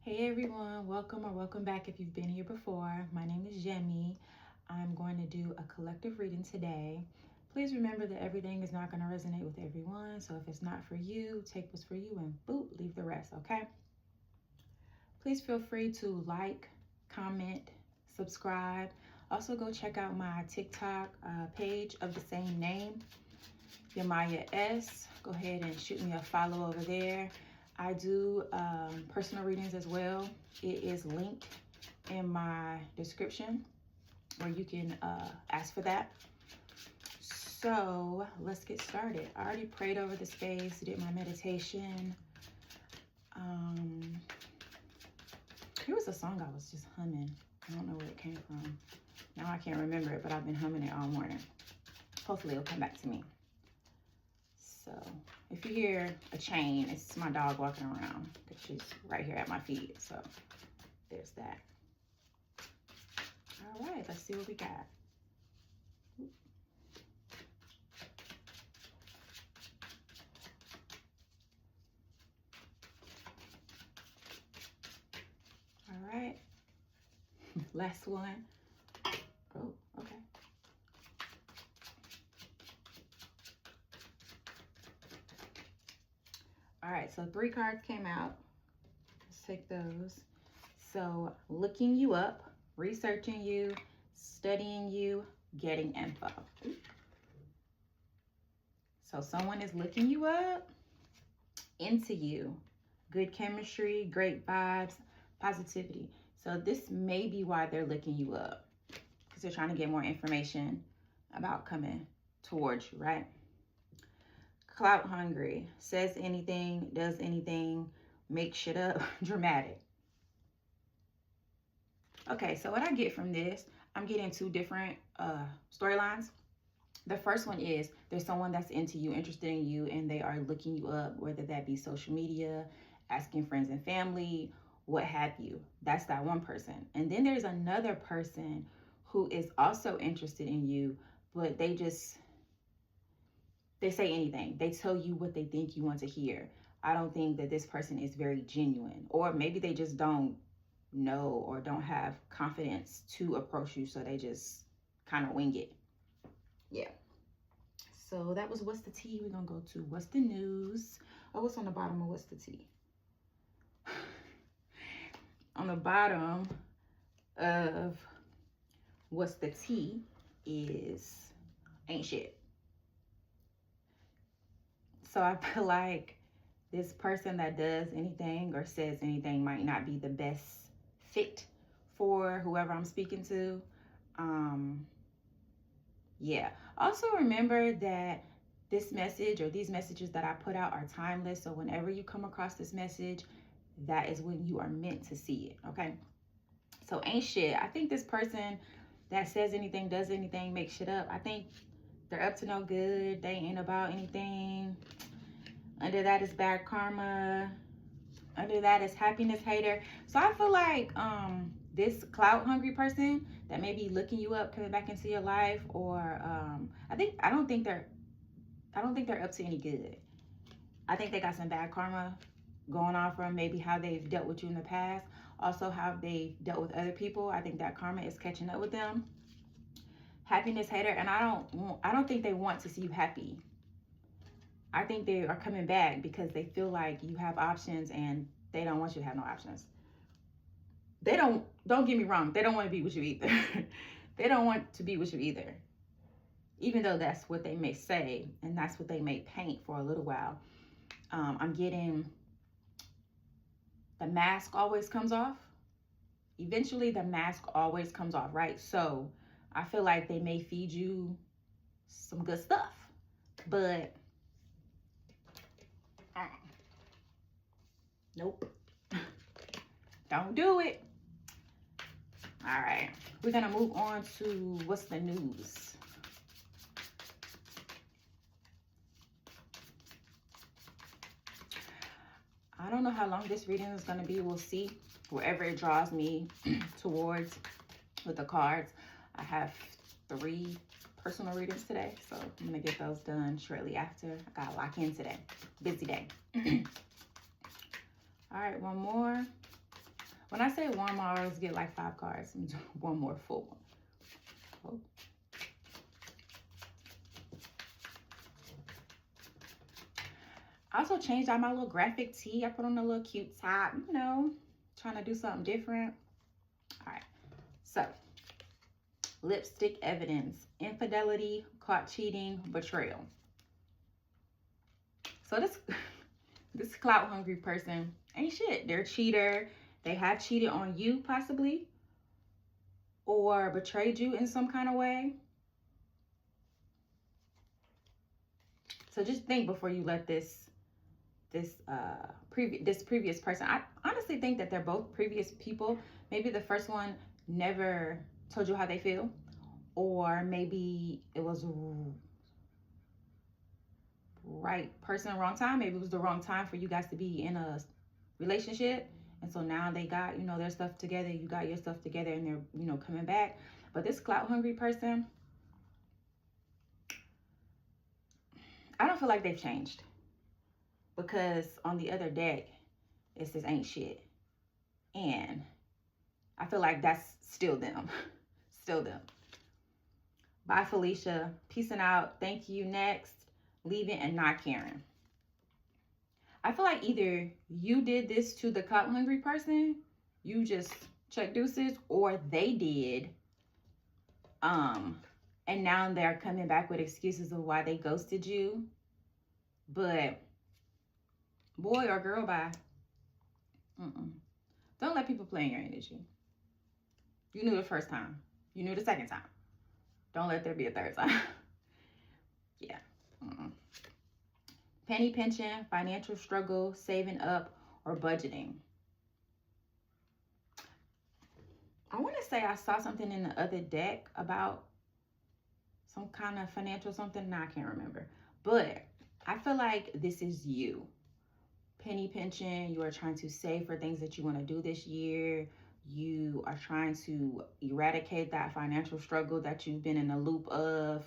Hey everyone, welcome or welcome back if you've been here before. My name is Jemmy. I'm going to do a collective reading today. Please remember that everything is not going to resonate with everyone. So if it's not for you, take what's for you and boop, leave the rest, okay? Please feel free to like, comment, subscribe. Also go check out my TikTok page of the same name, Yamaya S. Go ahead and shoot me a follow over there. I do personal readings as well. It is linked in my description where you can ask for that. So let's get started. I already prayed over the space, did my meditation. Here was a song I was just humming. I don't know where it came from. Now I can't remember it, but I've been humming it all morning. Hopefully it'll come back to me. So if you hear a chain, it's my dog walking around because she's right here at my feet. So there's that. All right, let's see what we got. All right, last one. Oh, okay. All right, so 3 cards came out. Let's take those. So looking you up, researching you, studying you, getting info. So someone is looking you up, into you, good chemistry, great vibes, positivity. So this may be why they're looking you up, because they're trying to get more information about coming towards you, right? Clout hungry, says anything, does anything, makes shit up, dramatic. Okay, so what I get from this, I'm getting 2 different storylines. The first one is there's someone that's into you, interested in you, and they are looking you up, whether that be social media, asking friends and family, what have you. That's that one person. And then there's another person who is also interested in you, but they say anything. They tell you what they think you want to hear. I don't think that this person is very genuine, or maybe they just don't know or don't have confidence to approach you, so they just kind of wing it. Yeah. So that was what's the tea. We're gonna go to what's the news. Oh, what's on the bottom of what's the tea? On the bottom of what's the tea is ain't shit. So I feel like this person that does anything or says anything might not be the best fit for whoever I'm speaking to. Yeah. Also remember that this message or these messages that I put out are timeless. So whenever you come across this message, that is when you are meant to see it. Okay. So ain't shit. I think this person that says anything, does anything, makes shit up, I think they're up to no good. They ain't about anything. Under that is bad karma. Under that is happiness hater. So I feel like this clout hungry person that may be looking you up, coming back into your life, or I don't think they're up to any good. I think they got some bad karma going on from maybe how they've dealt with you in the past, also how they've dealt with other people. I think that karma is catching up with them. Happiness hater, and I don't think they want to see you happy. I think they are coming back because they feel like you have options and they don't want you to have no options. They don't get me wrong, they don't want to be with you either. They don't want to be with you either. Even though that's what they may say and that's what they may paint for a little while. I'm getting the mask always comes off. Eventually the mask always comes off, right? So I feel like they may feed you some good stuff, but nope. Don't do it. All right, we're gonna move on to what's the news. I don't know how long this reading is gonna be. We'll see. Wherever it draws me towards with the cards. I have 3 personal readings today, so I'm gonna get those done shortly after. I gotta lock in today. Busy day. All right, one more. When I say warm, I always get like 5 cards. Let me do one more full one. Oh. I also changed out my little graphic tee. I put on a little cute top, you know, trying to do something different. All right, so lipstick evidence, infidelity, caught cheating, betrayal. So this clout hungry person ain't shit. They're a cheater. They have cheated on you possibly, or betrayed you in some kind of way. So just think before you let this previous person. I honestly think that they're both previous people. Maybe the first one never told you how they feel, or maybe it was right person, wrong time. Maybe it was the wrong time for you guys to be in a relationship, and so now they got, you know, their stuff together, you got your stuff together, and they're, you know, coming back. But this clout hungry person, I don't feel like they've changed, because on the other deck it says ain't shit, and I feel like that's still them. Still them. Bye, Felicia. Peacing out. Thank you. Next. Leaving and not caring. I feel like either you did this to the clout hungry person, you just check deuces, or they did. And now they're coming back with excuses of why they ghosted you. But boy or girl, bye. Don't let people play in your energy. You knew the first time. You knew the second time. Don't let there be a third time. Yeah. Penny pinching, financial struggle, saving up, or budgeting. I want to say I saw something in the other deck about some kind of financial something. Now I can't remember. But I feel like this is you. Penny pinching, you are trying to save for things that you want to do this year. You are trying to eradicate that financial struggle that you've been in the loop of.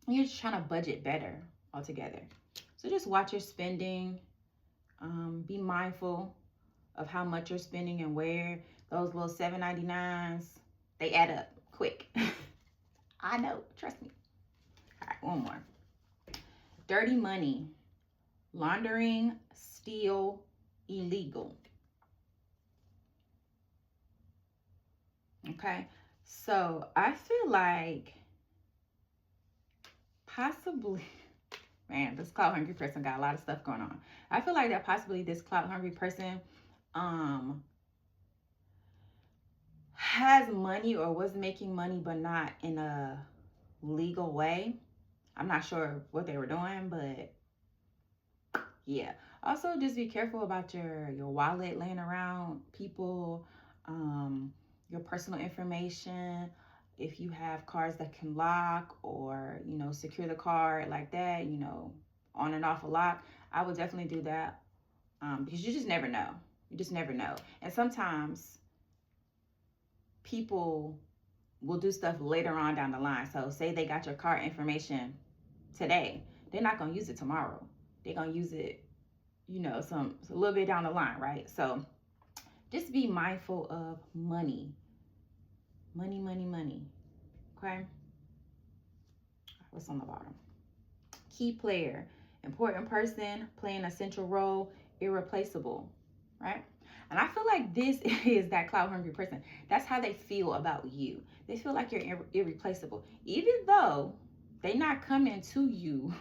You're just trying to budget better altogether. So just watch your spending. Be mindful of how much you're spending and where. Those little $7.99s, they add up quick. I know, trust me. All right, one more. Dirty money, laundering, steal, illegal. Okay, so I feel like possibly, man, this clout hungry person got a lot of stuff going on. I feel like that possibly this clout hungry person has money or was making money, but not in a legal way. I'm not sure what they were doing, but yeah. Also, just be careful about your wallet laying around people, your personal information. If you have cards that can lock or, you know, secure the card like that, you know, on and off a lock, I would definitely do that, because you just never know. You just never know. And sometimes people will do stuff later on down the line. So say they got your card information today, they're not going to use it tomorrow. They're going to use it, you know, a little bit down the line, right? So just be mindful of money. Money, money, money. Okay? What's on the bottom? Key player, important person, playing a central role, irreplaceable, right? And I feel like this is that clout hungry person. That's how they feel about you. They feel like you're irreplaceable, even though they're not coming to you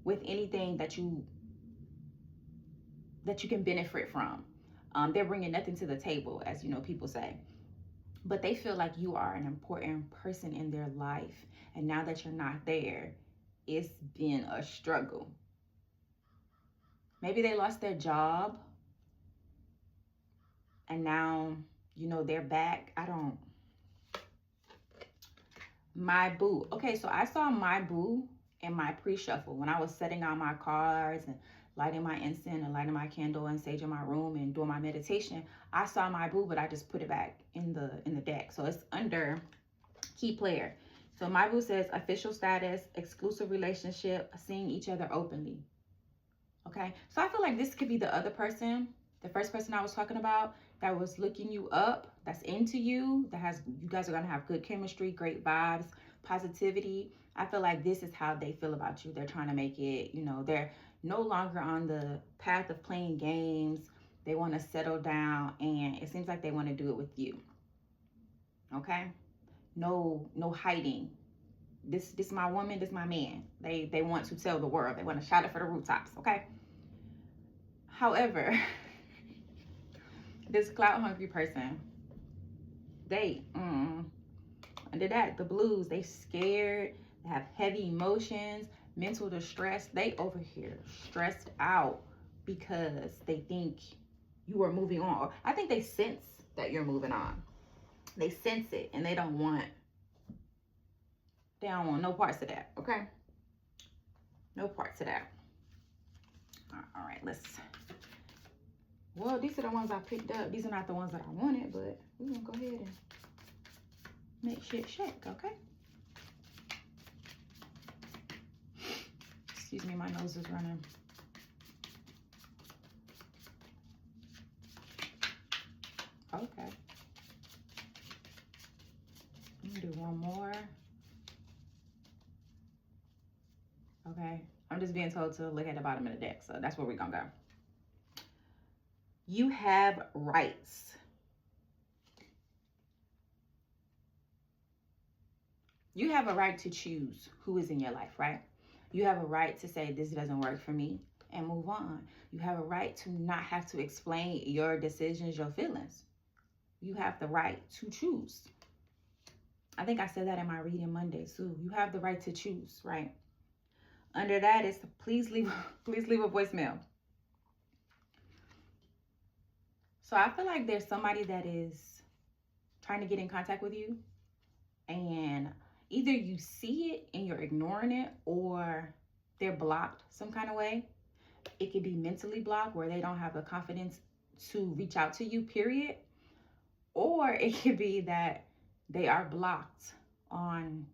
with anything that you can benefit from. They're bringing nothing to the table, as you know, people say. But they feel like you are an important person in their life. And now that you're not there, it's been a struggle. Maybe they lost their job and now, you know, they're back. My boo. Okay, so I saw my boo in my pre-shuffle when I was setting out my cards and lighting my incense and lighting my candle and saging my room and doing my meditation. I saw my boo, but I just put it back in the deck. So it's under key player. So my boo says official status, exclusive relationship, seeing each other openly. Okay, so I feel like this could be the other person The first person I was talking about that was looking you up, that's into you, you guys are gonna have good chemistry, great vibes, positivity. I feel like this is how they feel about you. They're trying to make it, they're no longer on the path of playing games. They want to settle down, and it seems like they want to do it with you. Okay? No hiding. This my woman, this my man. They want to tell the world. They want to shout it for the rooftops, okay? However, this clout hungry person, under that, the blues, they scared, they have heavy emotions, mental distress. They over here stressed out because they think you are moving on. I think they sense that you're moving on. They sense it, and they don't want no parts of that, okay? No parts of that. All right, well, these are the ones I picked up. These are not the ones that I wanted, but we're gonna go ahead and make shit shake, okay? Excuse me, my nose is running. Okay. I'm gonna do one more. Okay. I'm just being told to look at the bottom of the deck, so that's where we're gonna go. You have rights. You have a right to choose who is in your life, right? You have a right to say, this doesn't work for me, and move on. You have a right to not have to explain your decisions, your feelings. You have the right to choose. I think I said that in my reading Monday too. You have the right to choose, right? Under that is please leave a voicemail. So I feel like there's somebody that is trying to get in contact with you, and either you see it and you're ignoring it, or they're blocked some kind of way. It could be mentally blocked where they don't have the confidence to reach out to you, period. Or it could be that they are blocked on,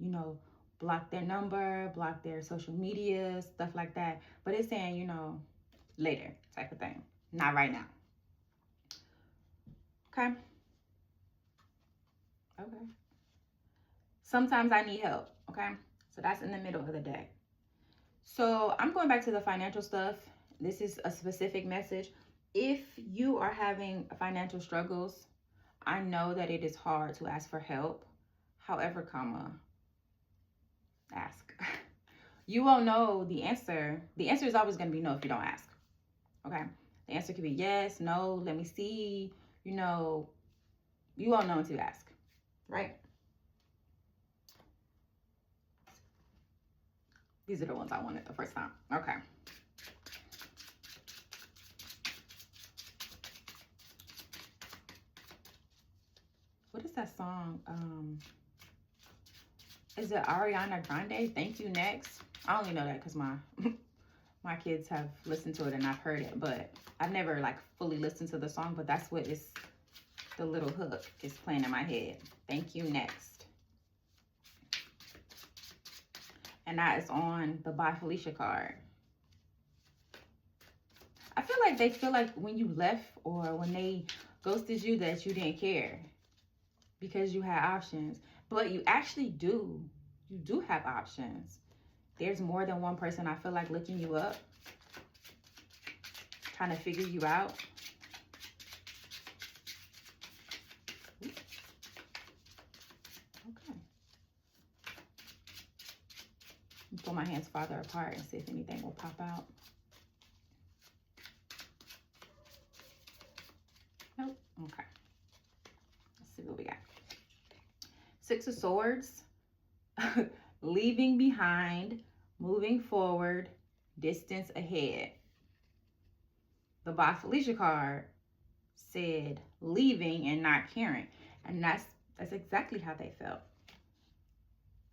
block their number, block their social media, stuff like that. But it's saying, later type of thing. Not right now. Okay? Okay. Sometimes I need help, okay? So that's in the middle of the day. So I'm going back to the financial stuff. This is a specific message. If you are having financial struggles, I know that it is hard to ask for help. However, ask. You won't know the answer. The answer is always going to be no if you don't ask. Okay? The answer could be yes, no, let me see. You won't know until you ask. Right? These are the ones I wanted the first time. Okay. What is that song? Is it Ariana Grande? Thank You Next. I only know that because my kids have listened to it and I've heard it, but I've never fully listened to the song. But that's what is the little hook is playing in my head. Thank You Next. And that is on the Bye Felicia card. I feel like they feel like when you left or when they ghosted you that you didn't care because you had options. But you actually do. You do have options. There's more than one person, I feel like, looking you up, trying to figure you out. Okay. Pull my hands farther apart and see if anything will pop out. Nope. Okay. Let's see what we got. Six of Swords. Leaving behind, moving forward, distance ahead. The Bye Felicia card said leaving and not caring. And that's exactly how they felt.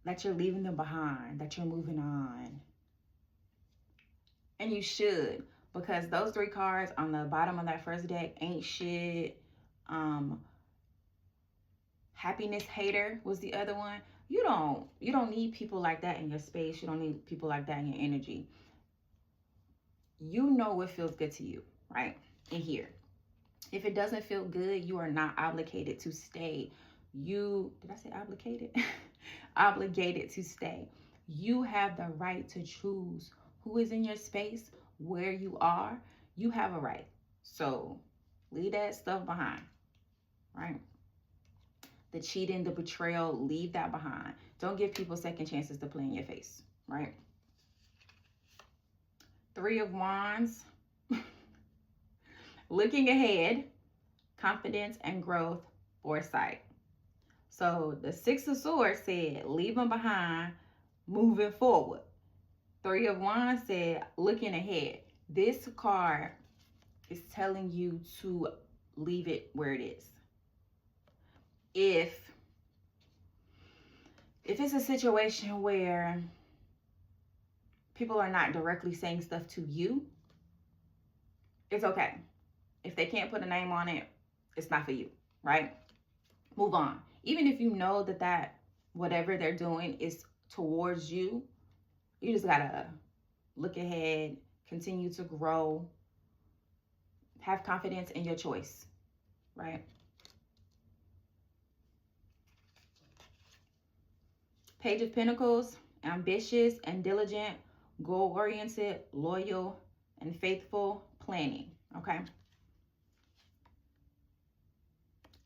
That you're leaving them behind, that you're moving on. And you should, because those three cards on the bottom of that first deck ain't shit. Happiness hater was the other one. You don't need people like that in your space. You don't need people like that in your energy. You know what feels good to you, right? In here. If it doesn't feel good, you are not obligated to stay. Did I say obligated? Obligated to stay. You have the right to choose who is in your space, where you are. You have a right. So leave that stuff behind, right? The cheating, the betrayal, leave that behind. Don't give people second chances to play in your face, right? Three of Wands, looking ahead, confidence and growth, foresight. So the Six of Swords said, leave them behind, moving forward. Three of Wands said, looking ahead. This card is telling you to leave it where it is. If it's a situation where people are not directly saying stuff to you, it's okay. If they can't put a name on it, it's not for you, right? Move on. Even if you know that whatever they're doing is towards you, you just gotta look ahead, continue to grow, have confidence in your choice, right? Page of Pentacles, ambitious and diligent, goal-oriented, loyal, and faithful, planning, okay?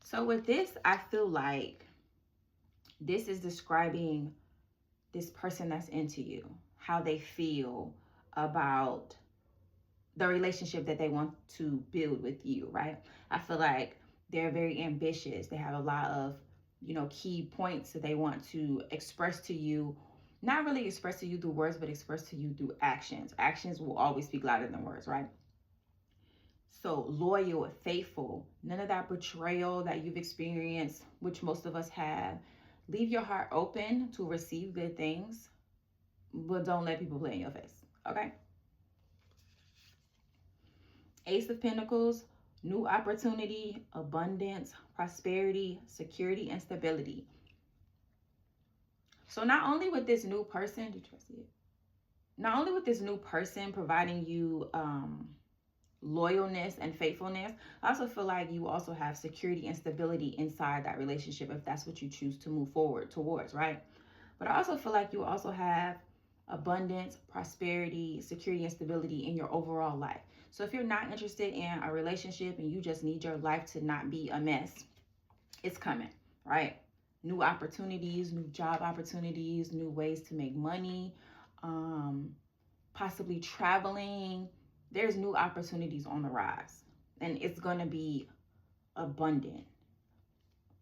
So with this, I feel like this is describing this person that's into you, how they feel about the relationship that they want to build with you, right? I feel like they're very ambitious. They have a lot of, key points that they want to express to you. Not really express to you through words, but express to you through actions. Actions will always speak louder than words, right? So loyal, faithful, none of that betrayal that you've experienced, which most of us have. Leave your heart open to receive good things, but don't let people play in your face, okay? Ace of Pentacles, new opportunity, abundance, prosperity, security, and stability. So not only with this new person, did you see it? Not only with this new person providing you loyalness and faithfulness, I also feel like you also have security and stability inside that relationship if that's what you choose to move forward towards, right? But I also feel like you also have abundance, prosperity, security, and stability in your overall life. So if you're not interested in a relationship and you just need your life to not be a mess, it's coming, right? New opportunities, new job opportunities, new ways to make money, possibly traveling. There's new opportunities on the rise, and it's going to be abundant.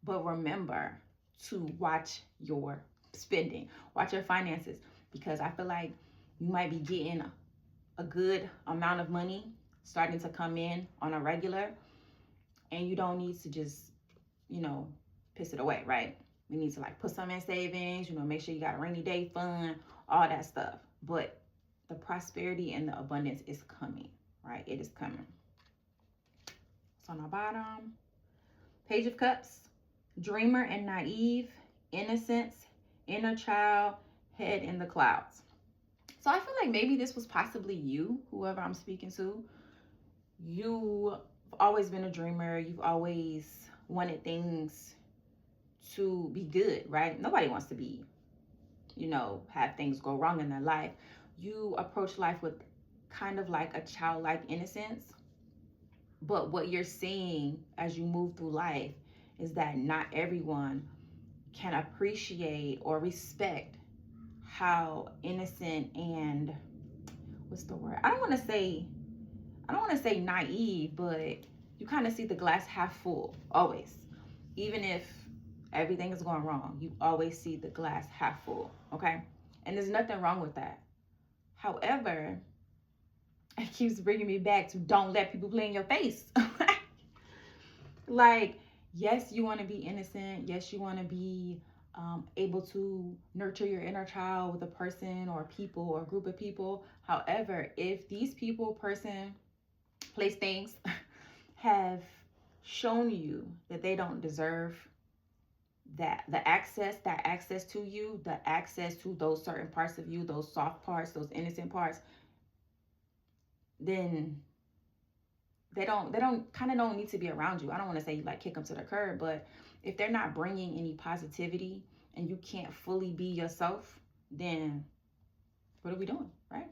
But remember to watch your spending, watch your finances, because I feel like you might be getting a good amount of money starting to come in on a regular, and you don't need to just, piss it away, right? We need to put some in savings, make sure you got a rainy day fund, all that stuff. But the prosperity and the abundance is coming, right? It is coming. So on our bottom, Page of Cups, dreamer and naive, innocence, inner child, head in the clouds. So I feel like maybe this was possibly you, whoever I'm speaking to. You've always been a dreamer. You've always wanted things to be good, right? Nobody wants to be, have things go wrong in their life. You approach life with kind of like a childlike innocence. But what you're seeing as you move through life is that not everyone can appreciate or respect how innocent and what's the word? I don't want to say naive, but you kind of see the glass half full always. Even if everything is going wrong, you always see the glass half full, okay? And there's nothing wrong with that. However, it keeps bringing me back to don't let people play in your face. Like, yes, you want to be innocent. Yes, you want to be able to nurture your inner child with a person or people or a group of people. However, if these people, person, place, things have shown you that they don't deserve that access to you, the access to those certain parts of you, those soft parts, those innocent parts, then they don't kind of don't need to be around you. I don't want to say you like kick them to the curb, but if they're not bringing any positivity and you can't fully be yourself, then what are we doing, right?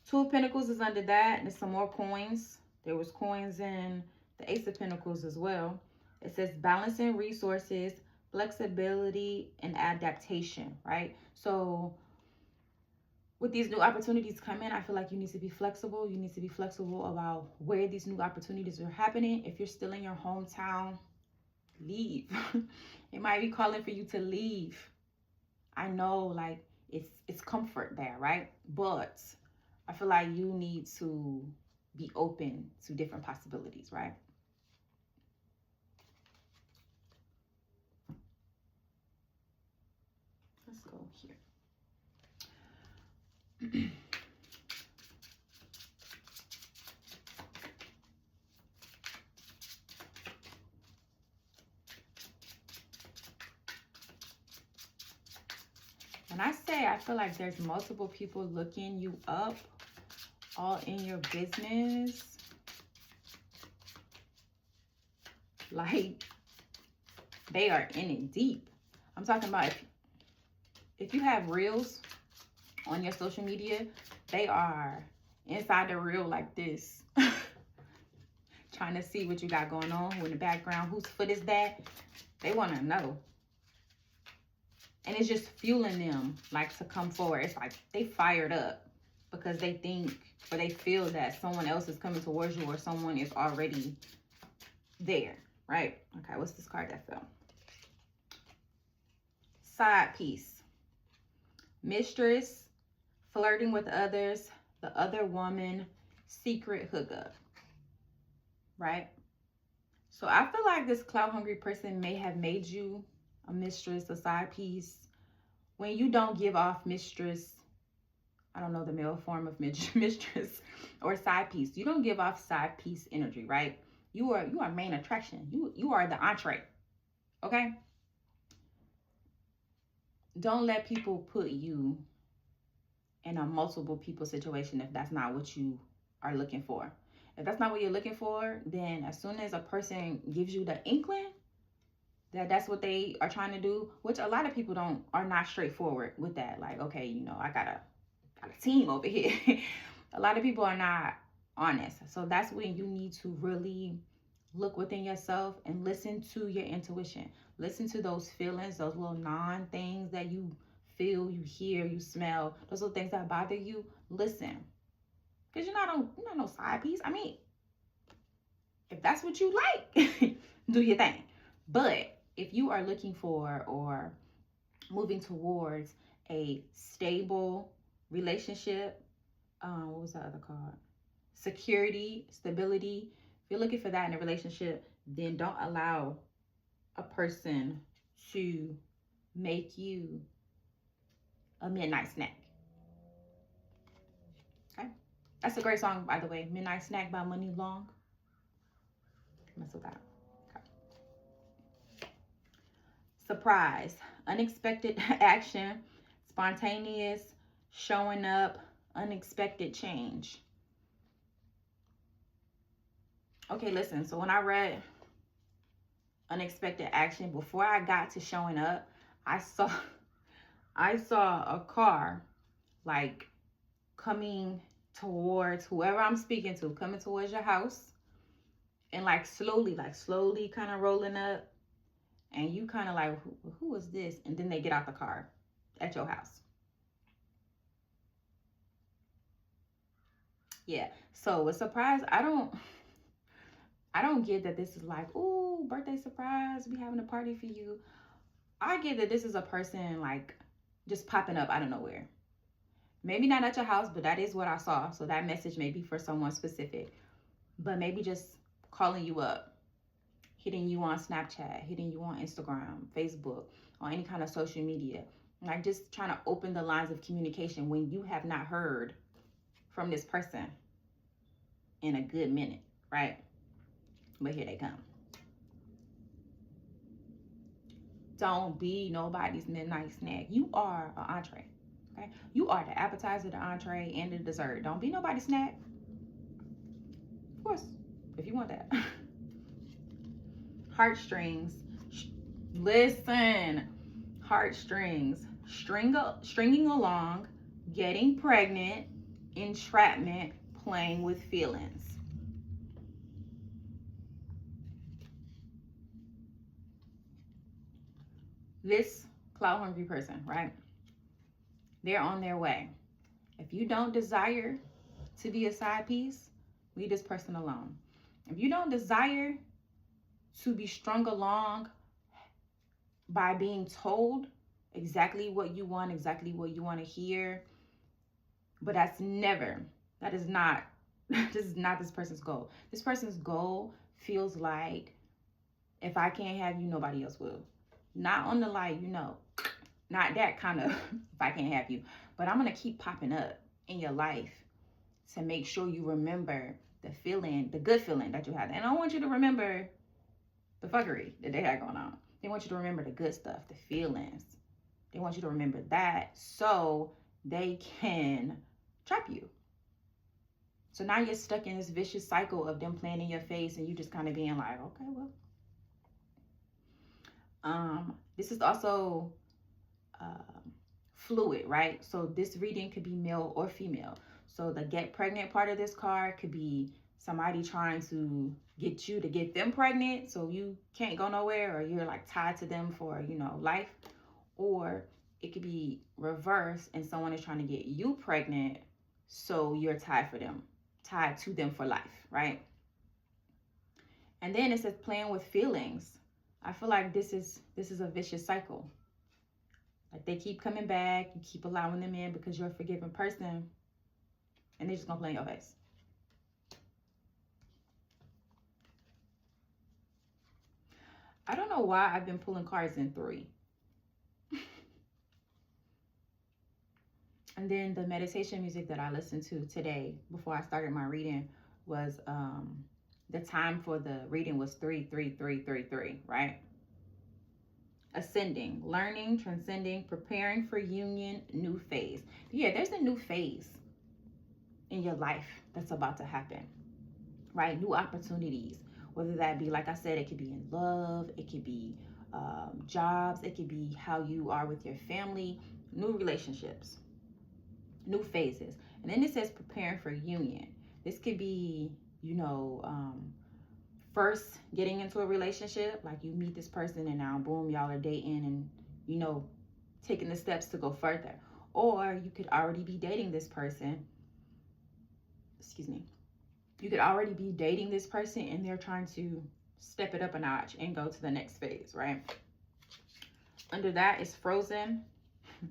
Two of Pentacles is under that, and there's some more coins. There was coins in the Ace of Pentacles as well. It says balancing resources, flexibility, and adaptation, right? So with these new opportunities coming, I feel like you need to be flexible. You need to be flexible about where these new opportunities are happening. If you're still in your hometown, leave. It might be calling for you to leave. I know, like, it's comfort there, right? But I feel like you need to be open to different possibilities, right? Let's go here. When I say I feel like there's multiple people looking you up, all in your business, like they are in it deep. I'm talking about if you have reels on your social media, they are inside the reel like this, trying to see what you got going on, who in the background, whose foot is that. They want to know. And it's just fueling them, like, to come forward. It's like they fired up because they think or they feel that someone else is coming towards you or someone is already there, right? Okay, what's this card that fell? Side piece. Mistress, flirting with others, the other woman, secret hookup, right? So I feel like this clout hungry person may have made you a mistress, a side piece. When you don't give off mistress, I don't know the male form of mistress or side piece. You don't give off side piece energy, right? You are main attraction. You are the entree. Okay? Don't let people put you in a multiple people situation if that's not what you are looking for. If that's not what you're looking for, then as soon as a person gives you the inkling that that's what they are trying to do, which a lot of people are not straightforward with that. Like, okay, you know, I got a team over here. A lot of people are not honest. So that's when you need to really look within yourself and listen to your intuition. Listen to those feelings, those little things that you feel, you hear, you smell, those little things that bother you. Listen, because you're not no side piece. I mean, if that's what you like, do your thing. But if you are looking for or moving towards a stable relationship, what was the other card? Security, stability. If you're looking for that in a relationship, then don't allow a person to make you a midnight snack. Okay? That's a great song, by the way. Midnight Snack by Money Long. Mess with that. Okay. Surprise. Unexpected action. Spontaneous. Showing up. Unexpected change. Okay, listen. So when I read unexpected action, before I got to showing up, I saw a car like coming towards whoever I'm speaking to, coming towards your house, and like slowly kind of rolling up, and you kind of like, who is this? And then they get out the car at your house. Yeah. So a surprise, I don't get that this is like, ooh, birthday surprise, we having a party for you. I get that this is a person like just popping up out of nowhere. Maybe not at your house, but that is what I saw. So that message may be for someone specific. But maybe just calling you up, hitting you on Snapchat, hitting you on Instagram, Facebook, or any kind of social media. Like just trying to open the lines of communication when you have not heard from this person in a good minute, right? But here they come. Don't be nobody's midnight snack. You are an entree. Okay? You are the appetizer, the entree, and the dessert. Don't be nobody's snack. course, if you want that. Heartstrings. Listen. Heartstrings. Stringing along, getting pregnant, entrapment, playing with feelings. This clout hungry person, right? They're on their way. If you don't desire to be a side piece, leave this person alone. If you don't desire to be strung along by being told exactly what you want to hear, but that is not this person's goal. This person's goal feels like, if I can't have you, nobody else will. Not on the light, not that kind of if I can't have you, but I'm gonna keep popping up in your life to make sure you remember the good feeling that you had. And I want you to remember the fuckery that they had going on. They want you to remember the good stuff, the feelings. They want you to remember that so they can trap you. So now you're stuck in this vicious cycle of them playing in your face and you just kind of being like, okay, well. This is also fluid, right? So this reading could be male or female. So the get pregnant part of this card could be somebody trying to get you to get them pregnant so you can't go nowhere, or you're like tied to them for, life. Or it could be reverse and someone is trying to get you pregnant so you're tied to them for life, right? And then it says playing with feelings. I feel like this is a vicious cycle. Like they keep coming back, you keep allowing them in because you're a forgiving person, and they're just gonna play in your face. I don't know why I've been pulling cards in 3. And then the meditation music that I listened to today before I started my reading was the time for the reading was 33333, right? Ascending, learning, transcending, preparing for union, new phase. Yeah, there's a new phase in your life that's about to happen, right? New opportunities, whether that be, like I said, it could be in love, it could be jobs, it could be how you are with your family, new relationships, new phases. And then it says preparing for union. This could be, first getting into a relationship, like you meet this person and now boom, y'all are dating and taking the steps to go further. Or you could already be dating this person. You could already be dating this person and they're trying to step it up a notch and go to the next phase, right? Under that is frozen,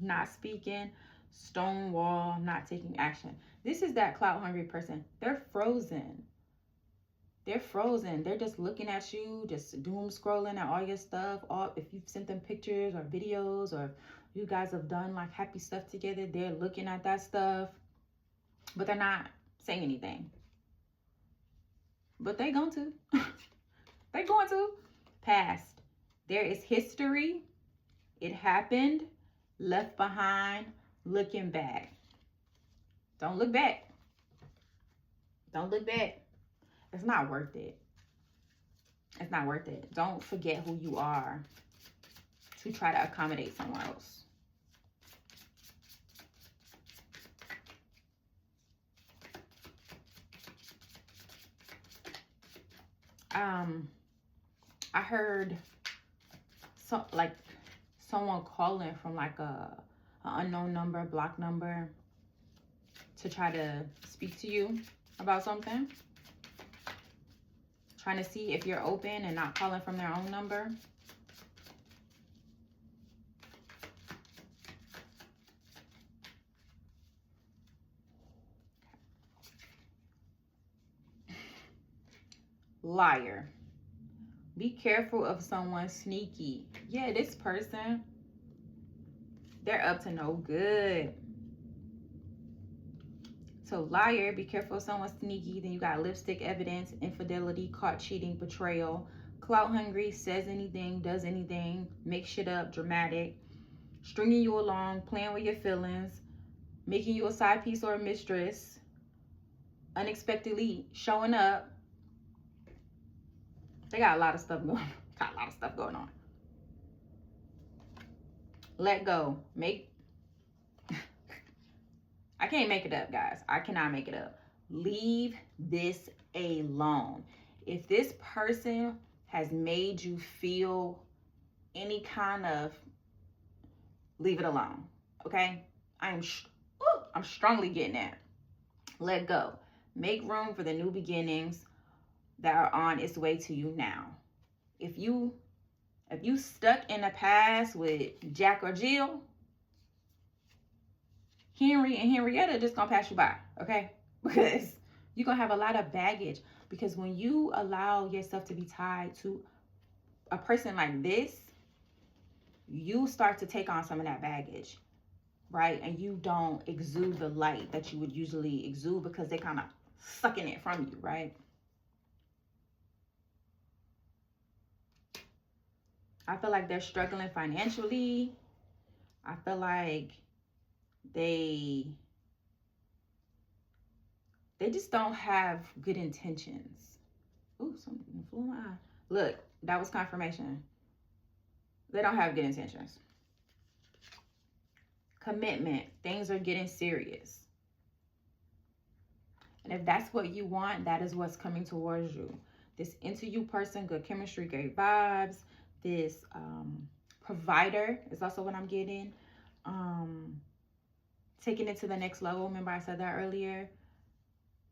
not speaking, stonewall, not taking action. This is that clout hungry person. They're frozen. They're just looking at you, just doom scrolling at all your stuff. If you've sent them pictures or videos, or you guys have done like happy stuff together, they're looking at that stuff, but they're not saying anything. But they're going to. They're going to. Past. There is history. It happened. Left behind. Looking back. Don't look back. Don't look back. It's not worth it. It's not worth it. Don't forget who you are to try to accommodate someone else. I heard someone calling from like an unknown number, block number, to try to speak to you about something. Trying to see if you're open and not calling from their own number. Liar. Be careful of someone sneaky. Yeah, this person, they're up to no good. So liar, be careful of someone sneaky. Then you got lipstick evidence, infidelity, caught cheating, betrayal. Clout hungry, says anything, does anything, makes shit up, dramatic. Stringing you along, playing with your feelings, making you a side piece or a mistress. Unexpectedly showing up They got a lot of stuff going on. Got a lot of stuff going on. Let go. I can't make it up, guys. I cannot make it up. Leave this alone. If this person has made you feel any kind of, leave it alone. Okay? I'm strongly getting that. Let go. Make room for the new beginnings that are on its way to you now. If you stuck in the past with Jack or Jill, Henry and Henrietta just gonna pass you by, okay? Because you're gonna have a lot of baggage. Because when you allow yourself to be tied to a person like this, you start to take on some of that baggage, right? And you don't exude the light that you would usually exude because they kind of sucking it from you, right? I feel like they're struggling financially. I feel like they just don't have good intentions. Ooh, something flew in my eye. Look, that was confirmation. They don't have good intentions. Commitment. Things are getting serious. And if that's what you want, that is what's coming towards you. This into you person, good chemistry, great vibes. This provider is also what I'm getting. Taking it to the next level. Remember I said that earlier.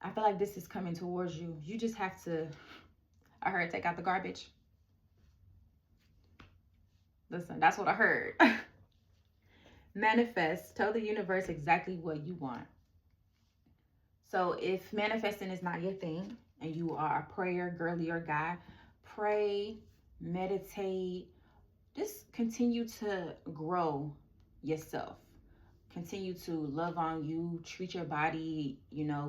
I feel like this is coming towards you. You just have to, I heard, take out the garbage. Listen, that's what I heard. Manifest. Tell the universe exactly what you want. So if manifesting is not your thing and you are a prayer girly or guy, pray, meditate, just continue to grow yourself. Continue to love on you, treat your body,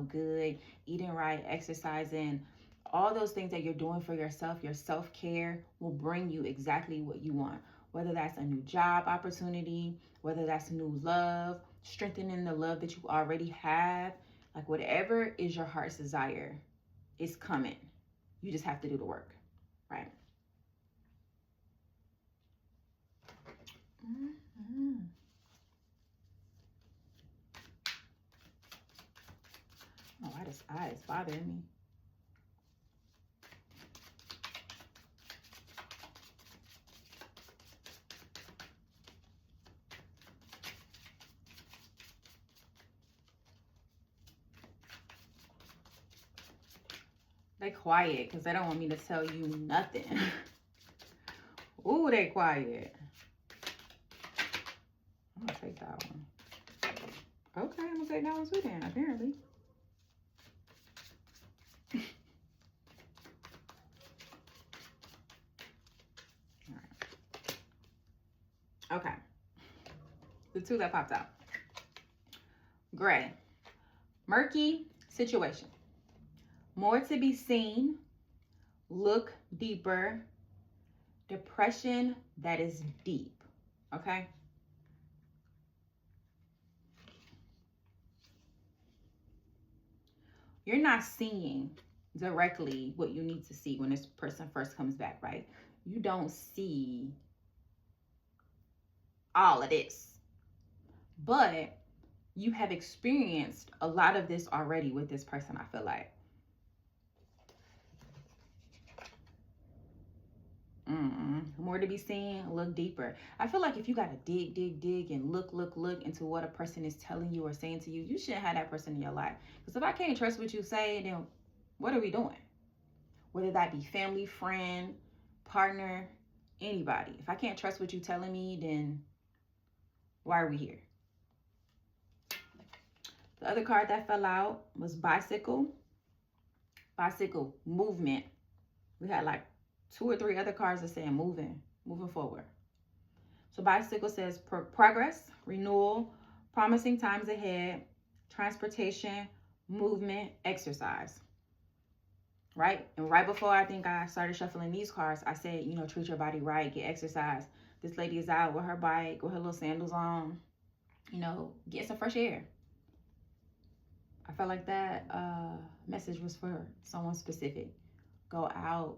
good, eating right, exercising, all those things that you're doing for yourself, your self-care will bring you exactly what you want. Whether that's a new job opportunity, whether that's new love, strengthening the love that you already have, like whatever is your heart's desire, it's coming. You just have to do the work, right? Mm-hmm. Oh, why this eye is bothering me. They quiet because they don't want me to tell you nothing. Ooh, they quiet. I'm gonna take that one. Okay, I'm gonna take that one too then, apparently. Okay. The two that popped out. Gray. Murky situation. More to be seen. Look deeper. Depression that is deep. Okay? You're not seeing directly what you need to see when this person first comes back, right? You don't see all of this. But you have experienced a lot of this already with this person, I feel like. More to be seen, look deeper. I feel like if you got to dig, and look into what a person is telling you or saying to you, you shouldn't have that person in your life. Because if I can't trust what you say, then what are we doing? Whether that be family, friend, partner, anybody. If I can't trust what you're telling me, then why are we here? The other card that fell out was bicycle. Bicycle, movement. We had like 2 or 3 other cards that saying moving forward. So bicycle says progress, renewal, promising times ahead, transportation, movement, exercise. Right? And right before I think I started shuffling these cards, I said, treat your body right, get exercise. This lady is out with her bike, with her little sandals on, get some fresh air. I felt like that message was for someone specific. Go out,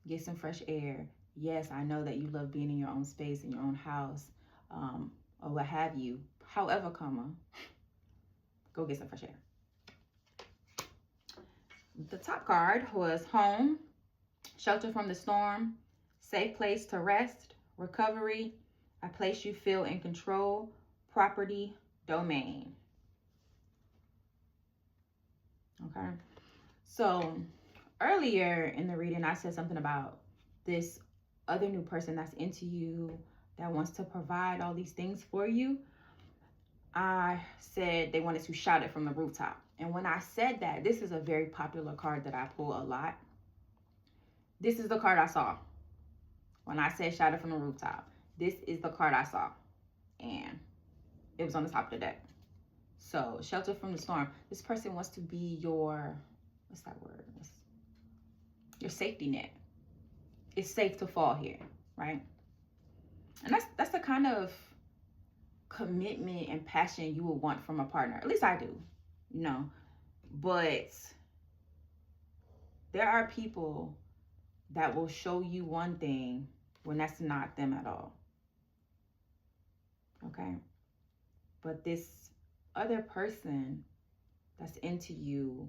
get some fresh air. Yes, I know that you love being in your own space, in your own house, or what have you. However, go get some fresh air. The top card was home, shelter from the storm, safe place to rest, recovery, a place you feel in control, property, domain. Okay. So earlier in the reading, I said something about this other new person that's into you, that wants to provide all these things for you. I said they wanted to shout it from the rooftop. And when I said that, this is a very popular card that I pull a lot. This is the card I saw when I said shout it from the rooftop. This is the card I saw. And it was on the top of the deck. So shelter from the storm. This person wants to be your, what's that word? Your safety net. It's safe to fall here, right? And that's the kind of commitment and passion you would want from a partner. At least I do, you know. But there are people that will show you one thing when that's not them at all. Okay? But this other person that's into you,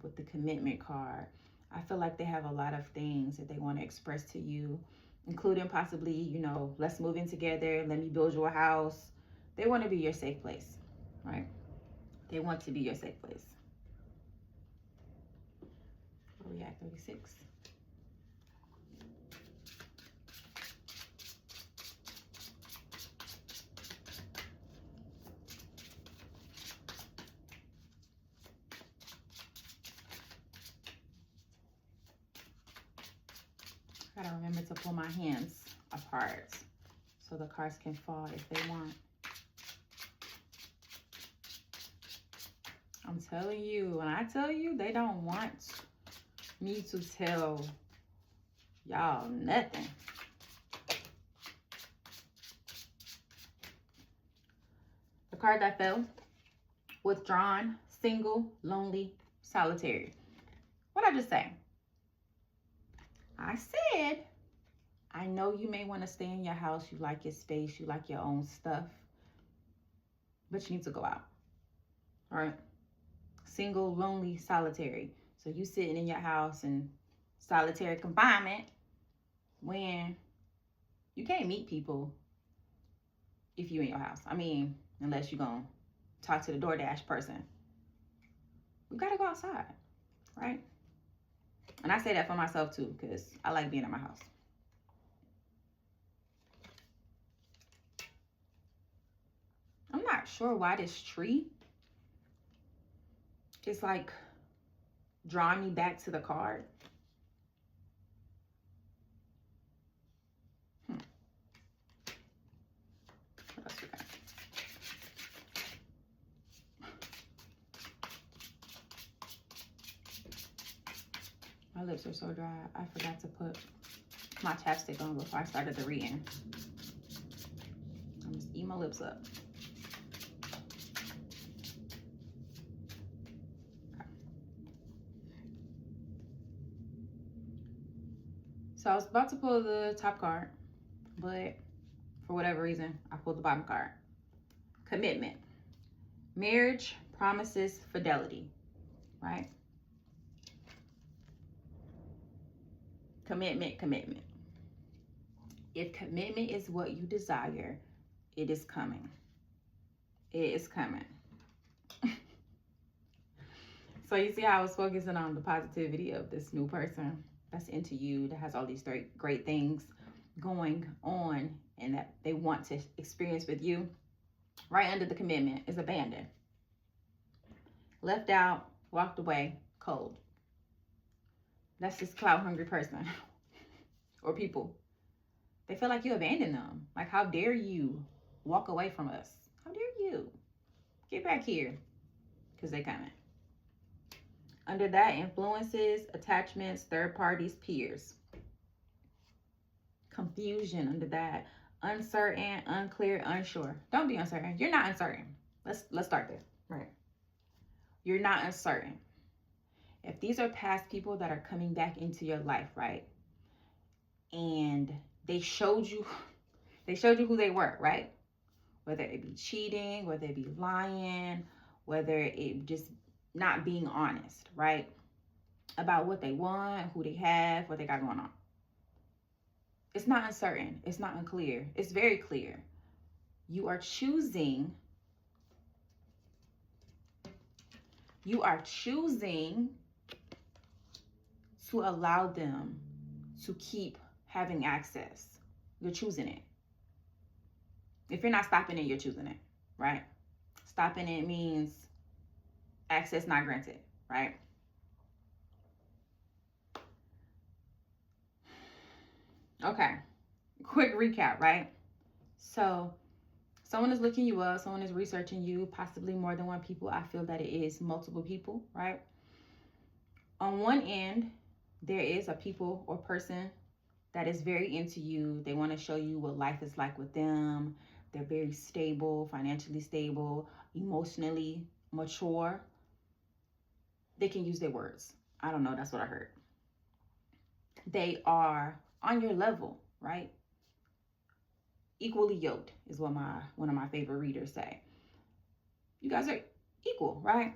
with the commitment card, I feel like they have a lot of things that they want to express to you, including possibly, you know, let's move in together, let me build you a house. They want to be your safe place, right? They want to be your safe place. Where are we at? 36. Gotta remember to pull my hands apart so the cards can fall if they want. I'm telling you, when I tell you, they don't want me to tell y'all nothing. The card that fell, withdrawn, single, lonely, solitary. What'd I just say? I said, I know you may want to stay in your house. You like your space. You like your own stuff. But you need to go out. All right? Single, lonely, solitary. So you sitting in your house in solitary confinement when you can't meet people if you in your house. I mean, unless you're going to talk to the DoorDash person. We got to go outside, right? And I say that for myself too, because I like being in my house. I'm not sure why this tree is like drawing me back to the card. What else we got? My lips are so dry. I forgot to put my chapstick on before I started the reading. I'm just eating my lips up. So I was about to pull the top card, but for whatever reason, I pulled the bottom card. Commitment. Marriage promises fidelity, right? Commitment, commitment. If commitment is what you desire, it is coming. It is coming. So you see how I was focusing on the positivity of this new person that's into you, that has all these great things going on and that they want to experience with you. Right under the commitment is abandoned. Left out, walked away, cold. That's this clout hungry person or people. They feel like you abandoned them. Like, how dare you walk away from us? How dare you? Get back here. Because they coming. Under that, influences, attachments, third parties, peers. Confusion under that. Uncertain, unclear, unsure. Don't be uncertain. You're not uncertain. Let's start there. Right. You're not uncertain. If these are past people that are coming back into your life, right? And they showed you who they were, right? Whether it be cheating, whether it be lying, whether it just not being honest, right? About what they want, who they have, what they got going on. It's not uncertain. It's not unclear. It's very clear. You are choosing to allow them to keep having access. You're choosing it. If you're not stopping it, you're choosing it, right? Stopping it means access not granted, right? Okay, quick recap, right? So someone is looking you up, someone is researching you, possibly more than one people. I feel that it is multiple people, right? On one end, there is a people or person that is very into you. They want to show you what life is like with them. They're very stable, financially stable, emotionally mature. They can use their words. I don't know, that's what I heard. They are on your level, right? Equally yoked is what one of my favorite readers say. You guys are equal, right?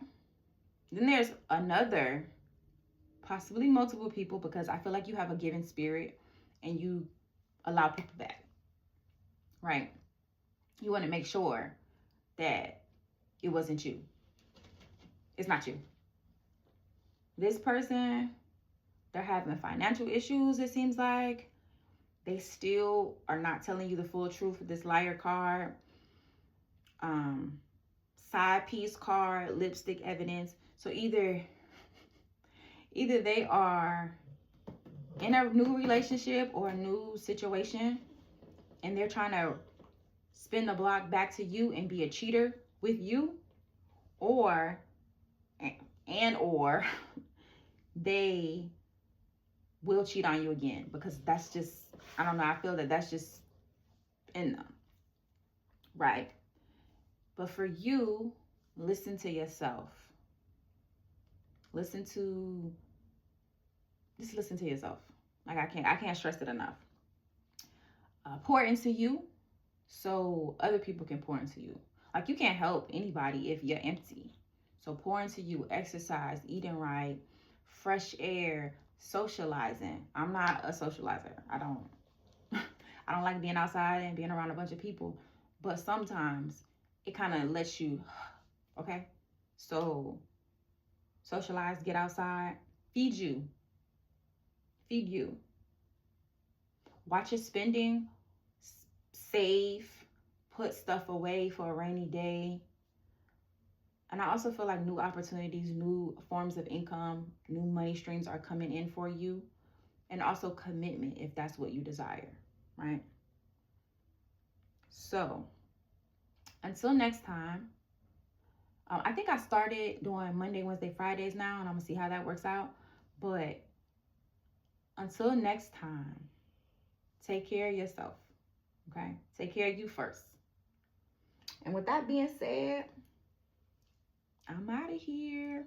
Then there's another, possibly multiple people, because I feel like you have a given spirit and you allow people back, right? You want to make sure that it wasn't you. It's not you. This person, they're having financial issues, it seems like. They still are not telling you the full truth with this liar card. Side piece card, lipstick evidence. So either they are in a new relationship or a new situation and they're trying to spin the block back to you and be a cheater with you, or they will cheat on you again, because that's just, I don't know, I feel that that's just in them, right? But for you, listen to yourself. Listen to yourself. Like I can't stress it enough. Pour into you so other people can pour into you. Like you can't help anybody if you're empty. So pour into you, exercise, eating right, fresh air, socializing. I'm not a socializer. I don't like being outside and being around a bunch of people, but sometimes it kind of lets you, okay? So socialize, get outside, feed you. Watch your spending, save, put stuff away for a rainy day. And I also feel like new opportunities, new forms of income, new money streams are coming in for you. And also commitment, if that's what you desire, right? So until next time, I think I started doing Monday, Wednesday, Fridays now, and I'm gonna see how that works out. But until next time, take care of yourself, okay? Take care of you first. And with that being said, I'm out of here.